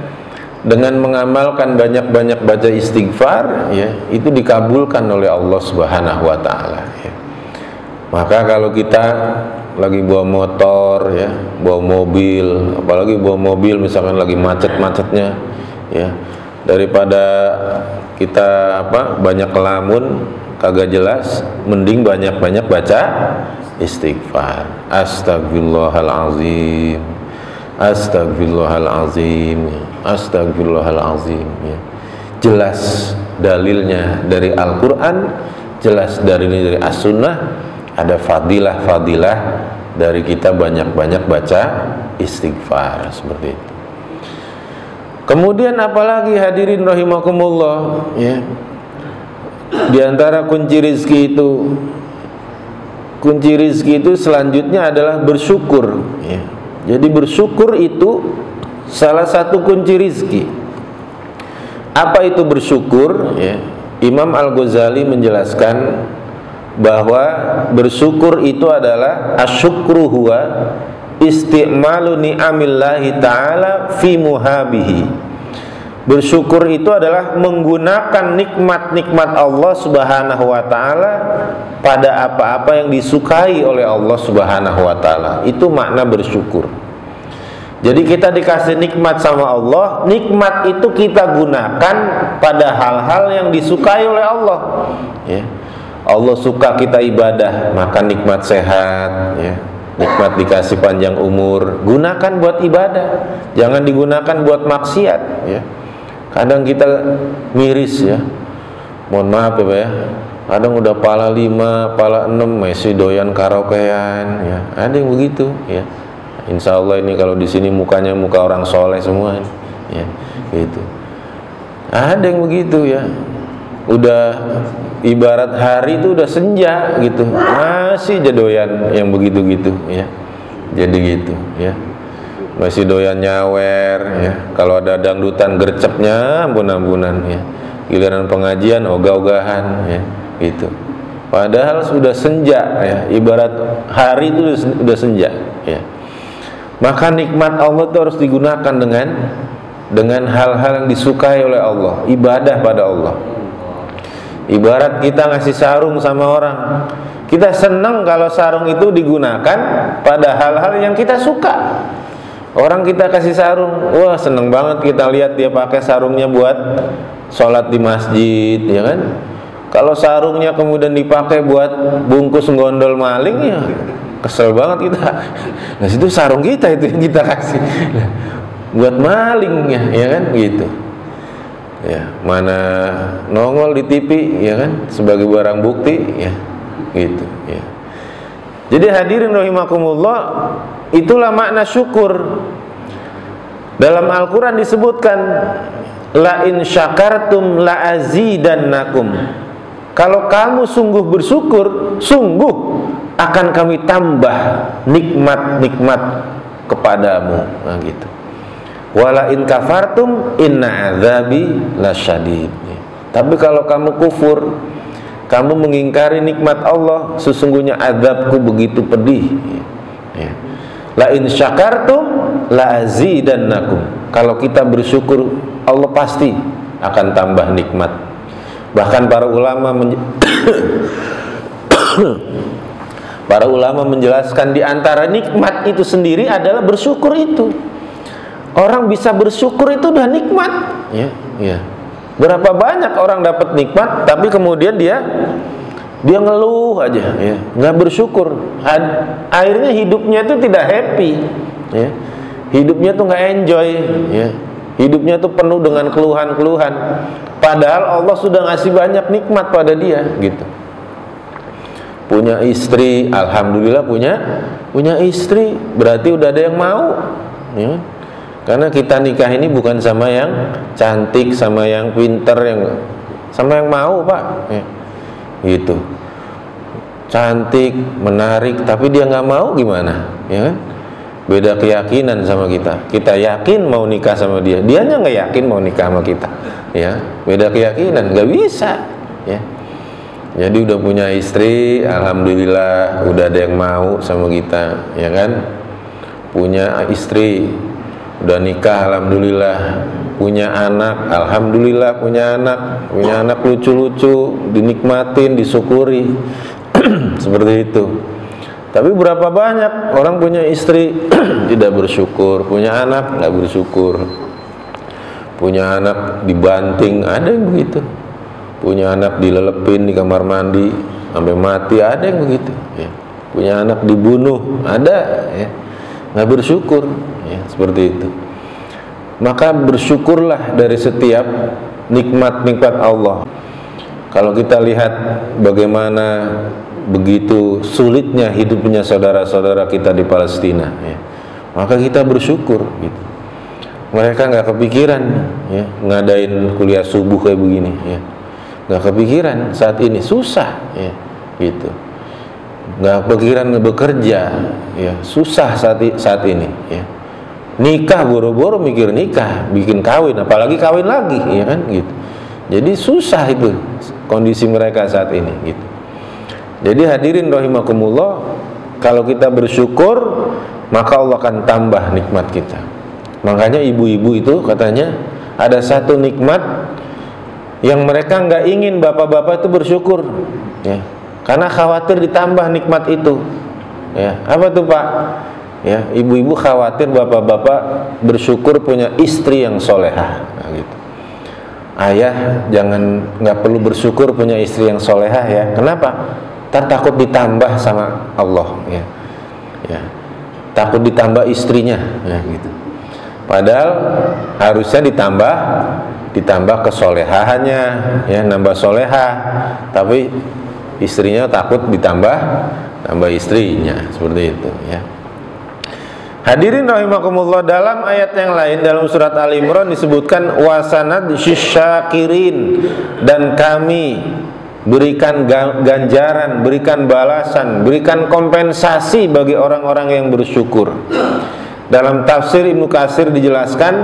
Speaker 1: mengamalkan banyak-banyak baca istighfar ya, itu dikabulkan oleh Allah Subhanahu wa taala ya. Maka kalau kita lagi bawa motor ya, bawa mobil, apalagi bawa mobil misalkan lagi macet-macetnya ya, daripada kita banyak ngelamun kagak jelas, mending banyak-banyak baca istighfar. Astagfirullahalazim, astagfirullahalazim, astagfirullahalazim, ya. Jelas dalilnya dari Al-Quran, jelas dari As-Sunnah, ada fadilah-fadilah dari kita banyak-banyak baca istighfar seperti itu. Kemudian apalagi hadirin rahimakumullah, ya, di antara kunci rizki itu selanjutnya adalah bersyukur, ya. Jadi bersyukur itu salah satu kunci rizki. Apa itu bersyukur, ya? Imam Al-Ghazali menjelaskan bahwa bersyukur itu adalah asyukru huwa isti'malu ni'amillahi ta'ala fi muhabihi. Bersyukur itu adalah menggunakan nikmat-nikmat Allah Subhanahu wa ta'ala pada apa-apa yang disukai oleh Allah Subhanahu wa ta'ala. Itu makna bersyukur. Jadi kita dikasih nikmat sama Allah, nikmat itu kita gunakan pada hal-hal yang disukai oleh Allah, ya. Allah suka kita ibadah, maka nikmat sehat, ya. Nikmat dikasih panjang umur, gunakan buat ibadah, jangan digunakan buat maksiat, ya. Kadang kita miris, ya, mohon maaf ya Pak, ya, kadang udah pala 5, pala 6 masih doyan karaokean, ya. Ada yang begitu, ya. Insya Allah ini kalau di sini mukanya muka orang soleh semua, ya, gitu. Ada yang begitu, ya, udah ibarat hari itu udah senja gitu, masih doyan yang begitu-gitu, ya. Jadi gitu, ya. Masih doyan nyawer, ya. Kalau ada dangdutan gercepnya ampun-ampunan, ya. Giliran pengajian ogah-ogahan, ya, gitu. Padahal sudah senja, ya. Ibarat hari itu udah senja, ya. Maka nikmat Allah itu harus digunakan dengan hal-hal yang disukai oleh Allah, ibadah pada Allah. Ibarat kita ngasih sarung sama orang, kita senang kalau sarung itu digunakan pada hal-hal yang kita suka. Orang kita kasih sarung, wah seneng banget kita lihat dia pakai sarungnya buat sholat di masjid, ya kan? Kalau sarungnya kemudian dipakai buat bungkus gondol maling, ya kesel banget kita. Nah itu sarung kita itu yang kita kasih buat malingnya, ya kan, gitu. Ya, mana nongol di TV, ya kan, sebagai barang bukti, ya, gitu, ya. Jadi hadirin rahimakumullah, itulah makna syukur. Dalam Al-Quran disebutkan, la in syakartum la azidannakum. Kalau kamu sungguh bersyukur, sungguh akan kami tambah nikmat-nikmat kepadamu, nah, gitu. Wala in kafartum inna azabi lasyadid. Tapi kalau kamu kufur, kamu mengingkari nikmat Allah, sesungguhnya azabku begitu pedih, ya. La in syakartum la azidannakum. Kalau kita bersyukur, Allah pasti akan tambah nikmat. Bahkan para ulama para ulama menjelaskan di antara nikmat itu sendiri adalah bersyukur itu. Orang bisa bersyukur itu udah nikmat, ya, ya. Berapa banyak orang dapat nikmat, tapi kemudian dia ngeluh aja, ya, nggak bersyukur. Akhirnya hidupnya itu tidak happy, ya. Hidupnya tuh nggak enjoy, ya. Hidupnya tuh penuh dengan keluhan-keluhan. Padahal Allah sudah ngasih banyak nikmat pada dia, gitu. Punya istri, alhamdulillah punya istri, berarti udah ada yang mau, ya. Karena kita nikah ini bukan sama yang cantik, sama yang pinter, sama yang mau, Pak, ya. Gitu. Cantik, menarik, tapi dia nggak mau, gimana, ya kan? Beda keyakinan sama kita. Kita yakin mau nikah sama dia, dianya nggak yakin mau nikah sama kita, ya. Beda keyakinan, nggak bisa, ya. Jadi udah punya istri, alhamdulillah udah ada yang mau sama kita, ya kan? Punya istri, udah nikah, alhamdulillah. Punya anak, alhamdulillah punya anak lucu-lucu, dinikmatin, disyukuri. Seperti itu. Tapi berapa banyak orang punya istri tidak bersyukur, punya anak nggak bersyukur, punya anak dibanting, ada yang begitu. punya anak dilelepin di kamar mandi sampai mati, ada yang begitu ya. Punya anak dibunuh, ada ya. Nggak bersyukur ya, seperti itu. Maka bersyukurlah dari setiap nikmat-nikmat Allah. Kalau kita lihat bagaimana begitu sulitnya hidupnya saudara-saudara kita di Palestina ya, maka kita bersyukur gitu. Mereka nggak kepikiran ya, ngadain kuliah subuh kayak begini ya, nggak kepikiran saat ini susah ya, gitu. Nggak kepikiran bekerja ya, susah saat ini ya. Nikah boro-boro mikir nikah, bikin kawin, apalagi kawin lagi ya kan gitu. Jadi susah itu kondisi mereka saat ini gitu. Jadi hadirin rahimakumullah, kalau kita bersyukur maka Allah akan tambah nikmat kita. Makanya ibu-ibu itu katanya ada satu nikmat yang mereka nggak ingin bapak-bapak itu bersyukur ya, karena khawatir ditambah nikmat itu ya. Apa tuh Pak? Ya, ibu-ibu khawatir bapak-bapak bersyukur punya istri yang solehah nah, gitu. Ayah jangan, nggak perlu bersyukur punya istri yang solehah ya. Kenapa? Ntar takut ditambah sama Allah ya. Ya, takut ditambah istrinya ya, gitu. Padahal harusnya ditambah kesolehahannya ya, nambah solehah, tapi istrinya takut tambah istrinya, seperti itu ya. Hadirin rahimakumullah, dalam ayat yang lain dalam surat Al-Imran disebutkan wasanad syakirin, dan kami berikan ganjaran, berikan balasan, berikan kompensasi bagi orang-orang yang bersyukur. Dalam tafsir Ibnu Katsir dijelaskan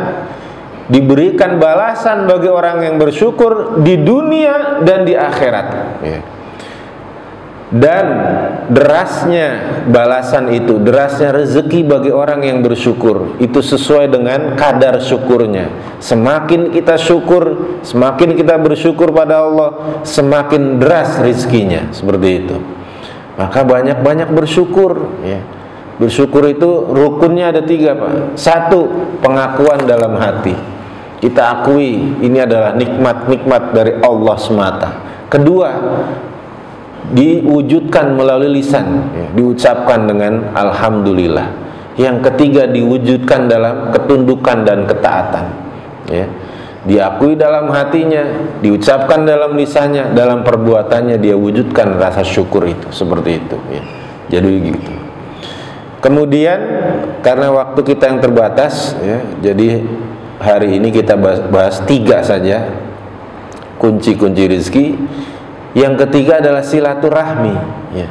Speaker 1: diberikan balasan bagi orang yang bersyukur di dunia dan di akhirat ya. Dan derasnya balasan itu, derasnya rezeki bagi orang yang bersyukur itu sesuai dengan kadar syukurnya. Semakin kita syukur, semakin kita bersyukur pada Allah, semakin deras rezekinya, seperti itu. Maka banyak-banyak bersyukur ya. Bersyukur itu rukunnya ada 3 Pak. 1, pengakuan dalam hati. Kita akui ini adalah nikmat-nikmat dari Allah semata. Kedua, diwujudkan melalui lisan ya, diucapkan dengan alhamdulillah. Yang ketiga, diwujudkan dalam ketundukan dan ketaatan ya. Diakui dalam hatinya, diucapkan dalam lisannya, dalam perbuatannya dia wujudkan rasa syukur itu, seperti itu ya. Jadi gitu. Kemudian karena waktu kita yang terbatas ya, jadi hari ini kita bahas 3 saja kunci-kunci rezeki. Yang ketiga adalah silaturahmi ya.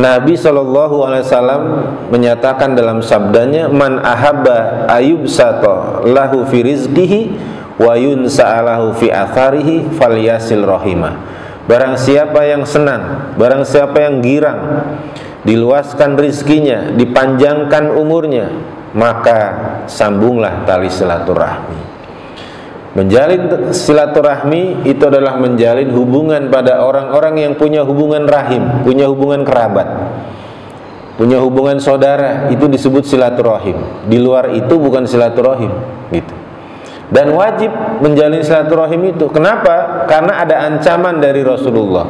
Speaker 1: Nabi SAW menyatakan dalam sabdanya, man ahabba ayubsata lahu fi rizqihi wa yunsa'alahu fi atharihi falyasil rahimah. Barang siapa yang senang, barang siapa yang girang diluaskan rizkinya, dipanjangkan umurnya, maka sambunglah tali silaturahmi. Menjalin silaturahmi itu adalah menjalin hubungan pada orang-orang yang punya hubungan rahim, punya hubungan kerabat, punya hubungan saudara, itu disebut silaturahim. Di luar itu bukan silaturahim gitu. Dan wajib menjalin silaturahim itu. Kenapa? Karena ada ancaman dari Rasulullah,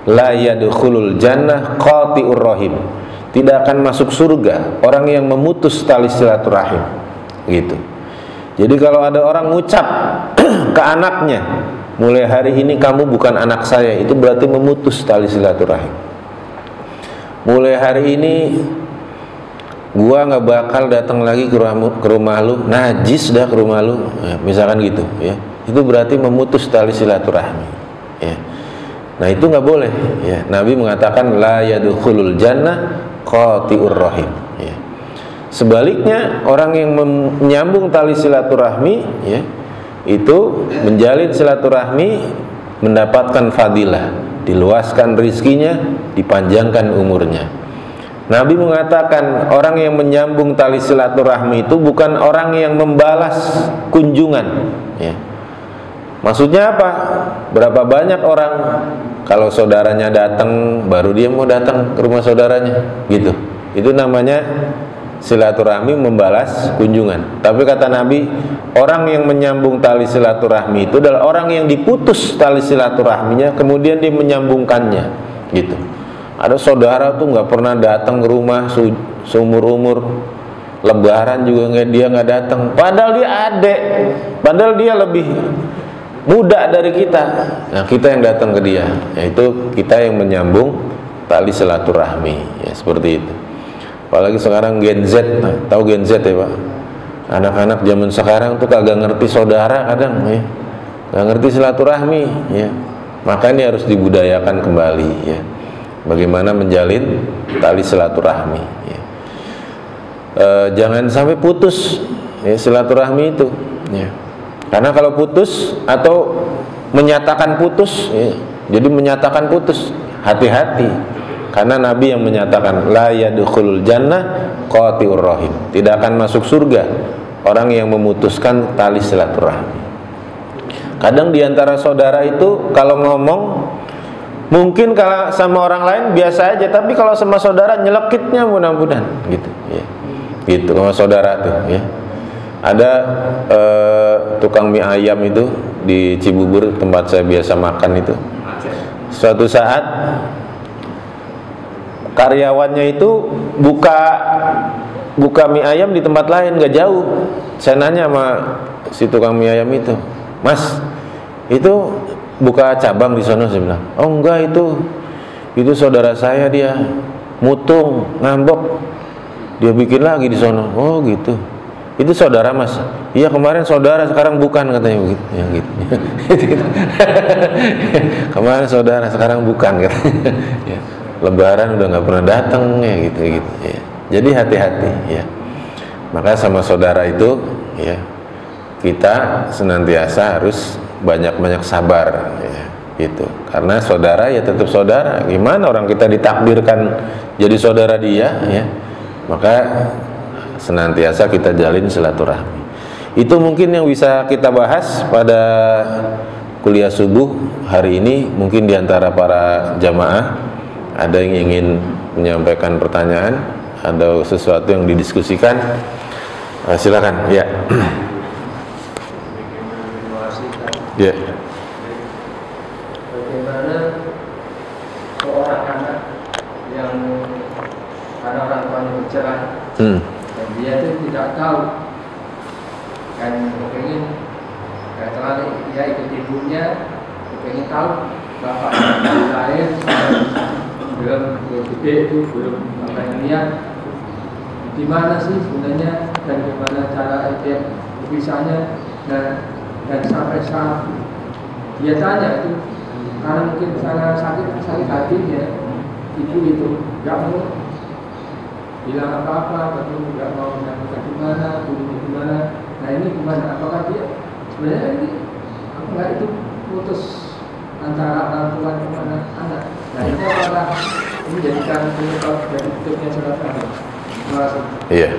Speaker 1: la yadkhulul jannah qati'ur rahim. Tidak akan masuk surga orang yang memutus tali silaturahim gitu. Jadi kalau ada orang ngucap ke anaknya, mulai hari ini kamu bukan anak saya, itu berarti memutus tali silaturahim. Mulai hari ini gua nggak bakal datang lagi ke rumah lu, najis dah ke rumah lu ya, misalkan gitu ya. Itu berarti memutus tali silaturahmi ya. Nah itu nggak boleh ya. Nabi mengatakan la yadkhulul jannah qati'ur rahim ya. Sebaliknya, orang yang menyambung tali silaturahmi ya, itu menjalin silaturahmi mendapatkan fadilah, diluaskan rizkinya, dipanjangkan umurnya. Nabi mengatakan orang yang menyambung tali silaturahmi itu bukan orang yang membalas kunjungan ya. Maksudnya apa? Berapa banyak orang kalau saudaranya datang baru dia mau datang ke rumah saudaranya gitu. Itu namanya silaturahmi membalas kunjungan. Tapi kata Nabi, orang yang menyambung tali silaturahmi itu adalah orang yang diputus tali silaturahminya kemudian dia menyambungkannya, gitu. Ada saudara tuh nggak pernah datang ke rumah seumur umur, Lebaran juga dia nggak datang, padahal dia adek, padahal dia lebih muda dari kita. Nah, kita yang datang ke dia, yaitu kita yang menyambung tali silaturahmi, ya, seperti itu. Apalagi sekarang Gen Z, tahu Gen Z ya Pak? Anak-anak zaman sekarang tuh kagak ngerti saudara kadang, ya, nggak ngerti silaturahmi, ya. Maka ini harus dibudayakan kembali, ya. Bagaimana menjalin tali silaturahmi, ya. Jangan sampai putus, ya, silaturahmi itu, ya. Karena kalau putus atau menyatakan putus, ya, jadi menyatakan putus, hati-hati. Karena Nabi yang menyatakan la yadkhulul jannah qati'ur rahim, tidak akan masuk surga orang yang memutuskan tali silaturahmi. Kadang diantara saudara itu kalau ngomong mungkin kalau sama orang lain biasa aja, tapi kalau sama saudara nyelekitnya mudah-mudahan, gitu, ya. Gitu sama saudara tuh, ya. Ada tukang mie ayam itu di Cibubur, tempat saya biasa makan itu. Suatu saat karyawannya itu buka mie ayam di tempat lain, nggak jauh. Saya nanya sama si tukang mie ayam itu, Mas, itu buka cabang di sana? Saya bilang, oh enggak, itu saudara saya, dia mutung, ngambek, dia bikin lagi di sana. Oh gitu, itu saudara Mas? Iya, kemarin saudara, sekarang bukan, katanya begitu, ya, gitu. Kemarin saudara, sekarang bukan, katanya. Ya. Lebaran udah nggak pernah datang, ya, gitu, ya. Jadi hati-hati, ya. Maka sama saudara itu, ya, kita senantiasa harus banyak-banyak sabar, ya, gitu. Karena saudara ya tetap saudara. Gimana orang kita ditakdirkan jadi saudara dia, ya. Maka senantiasa kita jalin silaturahmi. Itu mungkin yang bisa kita bahas pada kuliah subuh hari ini. Mungkin diantara para jamaah ada yang ingin menyampaikan pertanyaan, ada sesuatu yang didiskusikan, silakan, ya. Ya.
Speaker 2: Bagaimana seorang anak yang karena orang tuanya bercerai dan dia itu tidak tahu, kan pengen setelah dia ikut ibunya, pengen tahu bapak lain belum gede itu, belum apa lihat di mana sih sebenarnya dan bagaimana cara dia berpisahnya, dan sampai saat dia tanya itu karena mungkin sangat sakit hatinya, ibu itu nggak mau bilang apa-apa, tapi nggak mau menyampaikan gimana, gimana. Nah ini gimana? Apakah dia sebenarnya ini apakah itu putus antara orang tua dengan anak? Nah itu apakah ini menjadikan penyebab dari hidupnya silaturahmi? Terima kasih.
Speaker 1: Iya.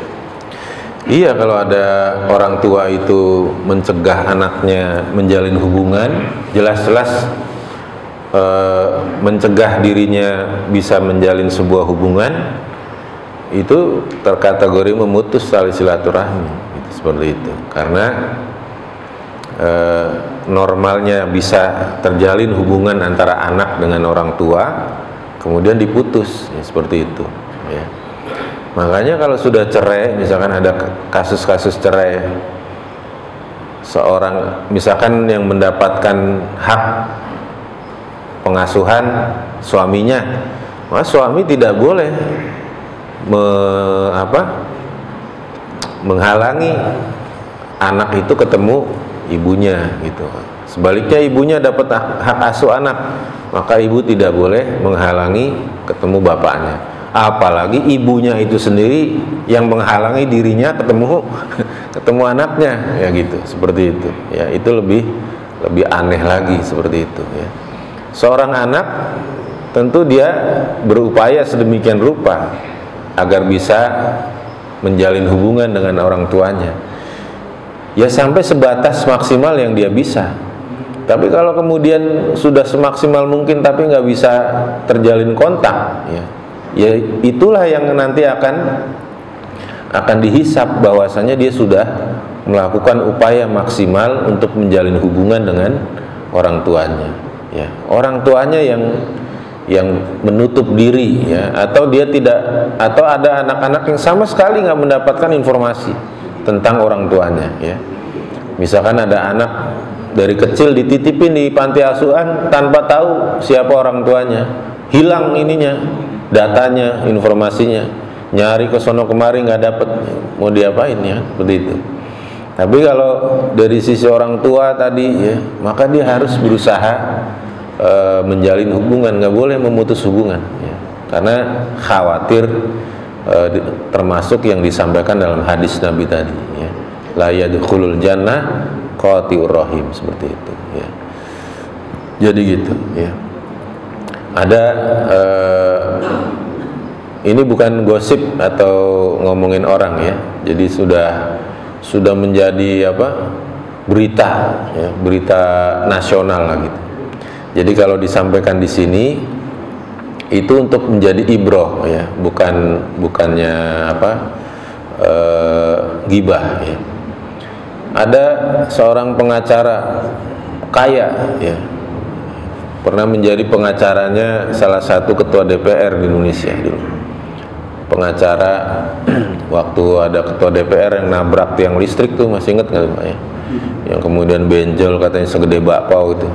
Speaker 1: Iya, kalau ada orang tua itu mencegah anaknya menjalin hubungan, jelas-jelas mencegah dirinya bisa menjalin sebuah hubungan, itu terkategori memutus tali silaturahmi, gitu, seperti itu. Karena normalnya bisa terjalin hubungan antara anak dengan orang tua, kemudian diputus, ya, seperti itu, ya. Makanya kalau sudah cerai, misalkan ada kasus-kasus cerai, seorang misalkan yang mendapatkan hak pengasuhan suaminya, maka suami tidak boleh menghalangi anak itu ketemu ibunya, gitu. Sebaliknya ibunya dapat hak asuh anak, maka ibu tidak boleh menghalangi ketemu bapaknya. Apalagi ibunya itu sendiri yang menghalangi dirinya ketemu anaknya, ya, gitu, seperti itu, ya. Itu lebih aneh lagi, seperti itu, ya. Seorang anak tentu dia berupaya sedemikian rupa agar bisa menjalin hubungan dengan orang tuanya, ya, sampai sebatas maksimal yang dia bisa. Tapi kalau kemudian sudah semaksimal mungkin tapi nggak bisa terjalin kontak, ya itulah yang nanti akan akan dihisab bahwasanya dia sudah melakukan upaya maksimal untuk menjalin hubungan dengan orang tuanya, ya. Orang tuanya yang menutup diri, ya, atau dia tidak, atau ada anak-anak yang sama sekali nggak mendapatkan informasi tentang orang tuanya, ya. Misalkan ada anak dari kecil dititipin di panti asuhan tanpa tahu siapa orang tuanya, hilang ininya, datanya, informasinya, nyari ke sono kemari nggak dapet, mau diapain, ya, seperti itu. Tapi kalau dari sisi orang tua tadi, ya, maka dia harus berusaha menjalin hubungan, nggak boleh memutus hubungan, ya. Karena khawatir termasuk yang disampaikan dalam hadis Nabi tadi, ya, la yadkhulul jannah qati'ur rahim, seperti itu, ya. Jadi gitu, ya. Ada ini bukan gosip atau ngomongin orang, ya. Jadi sudah menjadi berita, ya, berita nasional lah gitu. Jadi kalau disampaikan di sini itu untuk menjadi ibroh, ya, bukannya ghibah, ya. Ada seorang pengacara kaya, ya, pernah menjadi pengacaranya salah satu ketua DPR di Indonesia dulu. Pengacara waktu ada ketua DPR yang nabrak tiang listrik tuh, masih ingat nggak, Pak, ya? Yang kemudian benjol katanya segede bakpao itu.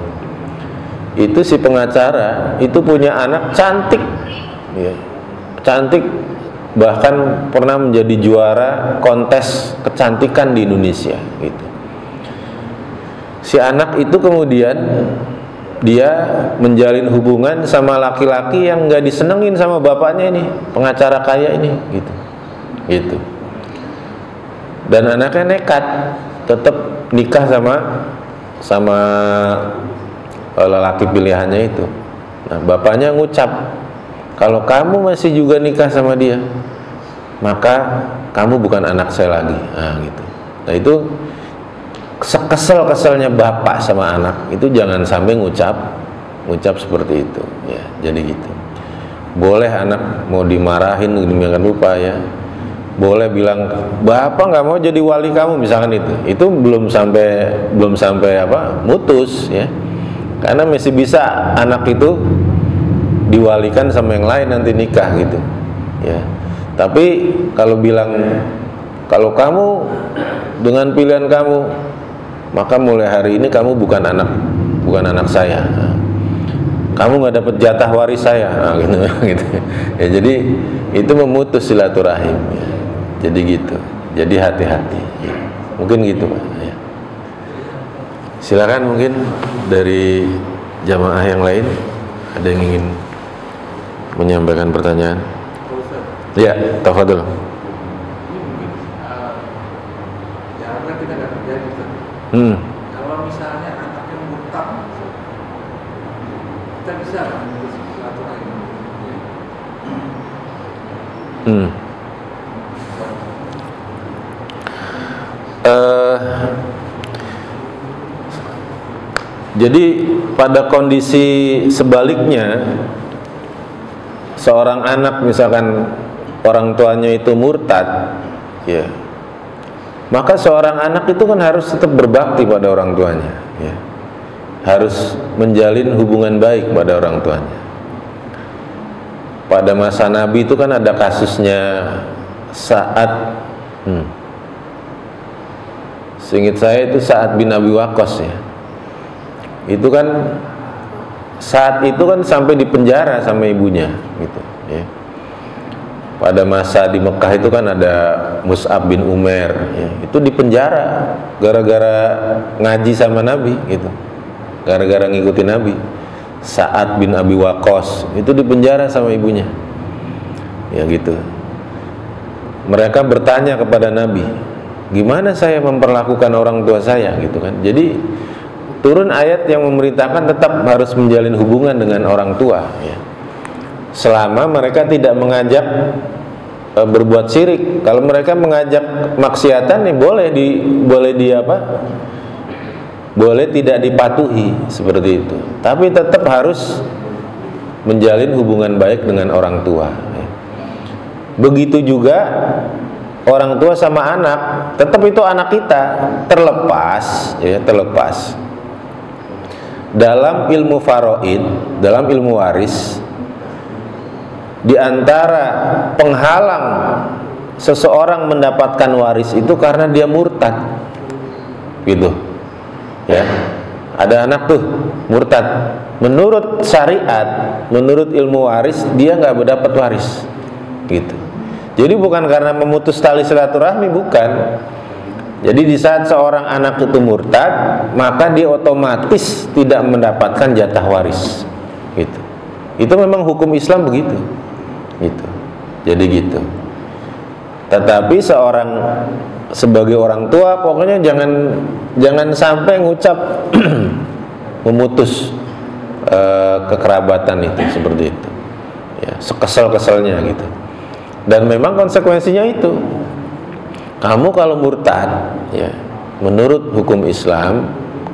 Speaker 1: Itu si pengacara itu punya anak cantik, ya, cantik, bahkan pernah menjadi juara kontes kecantikan di Indonesia gitu. Si anak itu kemudian dia menjalin hubungan sama laki-laki yang nggak disenengin sama bapaknya ini, pengacara kaya ini, gitu. Dan anaknya nekat tetap nikah sama lelaki pilihannya itu. Nah, bapaknya ngucap, kalau kamu masih juga nikah sama dia, maka kamu bukan anak saya lagi. Nah, gitu. Nah, itu kesel-keselnya bapak sama anak itu jangan sampai ngucap seperti itu, ya. Jadi gitu. Boleh anak mau dimarahin demikian rupa, ya. Boleh bilang bapak nggak mau jadi wali kamu, misalkan itu. Itu belum sampai mutus, ya. Karena masih bisa anak itu diwalikan sama yang lain nanti nikah gitu, ya. Tapi kalau bilang kalau kamu dengan pilihan kamu, maka mulai hari ini kamu bukan anak saya. Kamu nggak dapat jatah waris saya, nah, gitu. Ya, jadi itu memutus silaturahim, ya. Jadi gitu. Jadi hati-hati, ya. Mungkin gitu, Pak, ya. Silakan mungkin dari jamaah yang lain ada yang ingin menyampaikan pertanyaan. Ya, tafadhol.
Speaker 2: Kalau misalnya anaknya murtad, kita bisa menulis silaturahim.
Speaker 1: Jadi pada kondisi sebaliknya, seorang anak misalkan orang tuanya itu murtad, ya, maka seorang anak itu kan harus tetap berbakti pada orang tuanya, ya. Harus menjalin hubungan baik pada orang tuanya. Pada masa Nabi itu kan ada kasusnya Sa'ad, seingat saya itu Sa'ad bin Abi Waqqas, ya. Itu kan saat itu kan sampai di penjara sama ibunya, gitu, ya. Pada masa di Mekah itu kan ada Mus'ab bin Umair, ya. Itu di penjara gara-gara ngaji sama Nabi, gitu, gara-gara ngikutin Nabi. Sa'ad bin Abi Waqqas itu di penjara sama ibunya, ya, gitu. Mereka bertanya kepada Nabi, gimana saya memperlakukan orang tua saya, gitu kan. Jadi turun ayat yang memerintahkan tetap harus menjalin hubungan dengan orang tua, ya. Selama mereka tidak mengajak berbuat syirik. Kalau mereka mengajak maksiatan, nih boleh tidak dipatuhi seperti itu. Tapi tetap harus menjalin hubungan baik dengan orang tua, ya. Begitu juga orang tua sama anak, tetap itu anak kita, terlepas ya, terlepas dalam ilmu faraid, dalam ilmu waris, di antara penghalang seseorang mendapatkan waris itu karena dia murtad, gitu ya. Ada anak tuh murtad, menurut syariat, menurut ilmu waris, dia nggak mendapat waris, gitu. Jadi bukan karena memutus tali silaturahmi, bukan. Jadi di saat seorang anak itu murtad, maka dia otomatis tidak mendapatkan jatah waris, gitu. Itu memang hukum Islam begitu, gitu. Jadi gitu. Tetapi seorang sebagai orang tua, pokoknya jangan sampai ngucap memutus kekerabatan itu, seperti itu ya, sekesal-kesalnya gitu. Dan memang konsekuensinya itu, kamu kalau murtad ya, menurut hukum Islam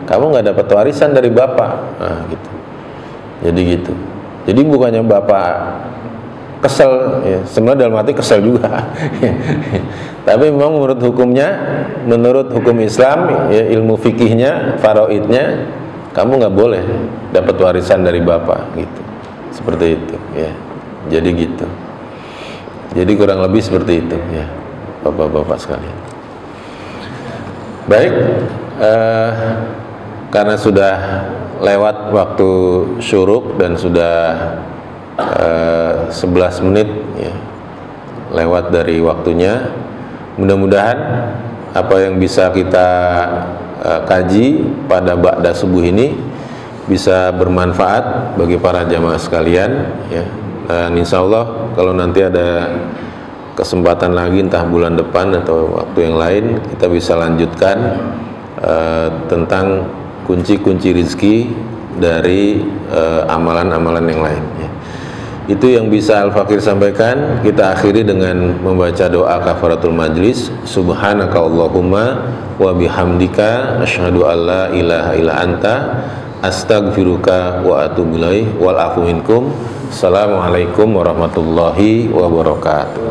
Speaker 1: kamu nggak dapat warisan dari bapak, nah, gitu. Jadi gitu. Jadi bukannya bapak kesel ya, sebenarnya dalam hati kesel juga tapi memang menurut hukumnya, menurut hukum Islam ya, ilmu fikihnya, faraidnya, kamu nggak boleh dapat warisan dari bapak, gitu. Seperti itu ya. Jadi gitu. Jadi kurang lebih seperti itu ya, bapak-bapak sekalian. Baik, karena sudah lewat waktu syuruk dan sudah 11 menit ya, lewat dari waktunya. Mudah-mudahan apa yang bisa kita kaji pada ba'da subuh ini bisa bermanfaat bagi para jamaah sekalian ya. Dan insya Allah kalau nanti ada kesempatan lagi, entah bulan depan atau waktu yang lain, kita bisa lanjutkan tentang kunci-kunci rizki dari amalan-amalan yang lain ya. Itu yang bisa Al-Fakir sampaikan. Kita akhiri dengan membaca doa kafaratul majlis. Subhanaka Allahumma wa bihamdika asyhadu an la ilaha illa anta astaghfiruka wa atubu ilaik wal afu minkum. Assalamualaikum warahmatullahi wabarakatuh.